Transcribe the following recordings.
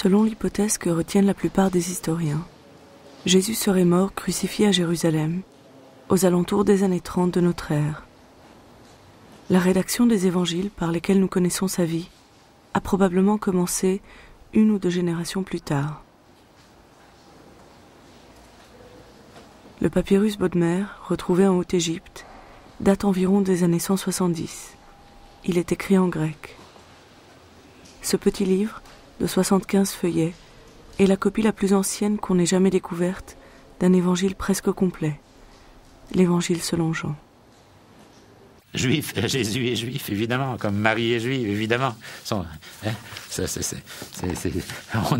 Selon l'hypothèse que retiennent la plupart des historiens, Jésus serait mort crucifié à Jérusalem, aux alentours des années 30 de notre ère. La rédaction des évangiles par lesquels nous connaissons sa vie a probablement commencé 1 ou 2 générations plus tard. Le papyrus Bodmer, retrouvé en Haute-Égypte, date environ des années 170. Il est écrit en grec. Ce petit livre, de 75 feuillets, est la copie la plus ancienne qu'on ait jamais découverte d'un évangile presque complet, l'évangile selon Jean. Juif, Jésus est juif, évidemment, comme Marie est juive, évidemment. On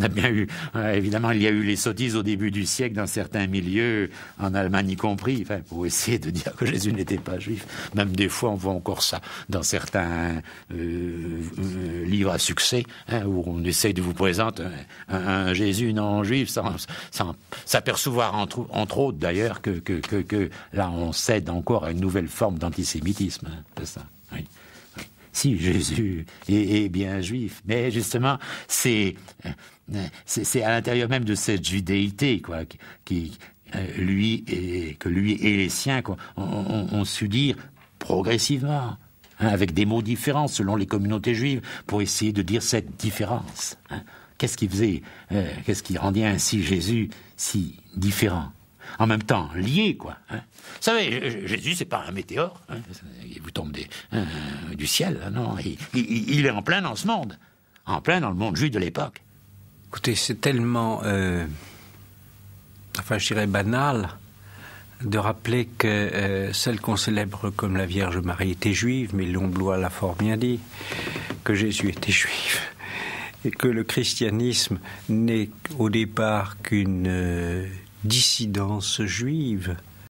a bien eu, évidemment, il y a eu les sottises au début du siècle dans certains milieux, en Allemagne y compris, pour essayer de dire que Jésus n'était pas juif. Même des fois, on voit encore ça dans certains livres à succès, où on essaye de vous présenter un Jésus non juif, sans s'apercevoir, entre autres d'ailleurs, que là, on cède encore à une nouvelle forme d'antisémitisme. C'est ça, oui. Si Jésus est bien juif, mais justement, c'est à l'intérieur même de cette judéité, quoi, que lui et les siens, quoi, ont su dire progressivement, avec des mots différents selon les communautés juives, pour essayer de dire cette différence. Qu'est-ce qui faisait, qu'est-ce qui rendait ainsi Jésus si différent? En même temps, lié, quoi. Vous savez, Jésus, c'est pas un météore. Il vous tombe du ciel, non. Il est en plein dans ce monde. En plein dans le monde juif de l'époque. Écoutez, c'est tellement, je dirais banal, de rappeler que celle qu'on célèbre comme la Vierge Marie était juive, mais Lomblois l'a fort bien dit, que Jésus était juif, et que le christianisme n'est au départ qu'une dissidence juive,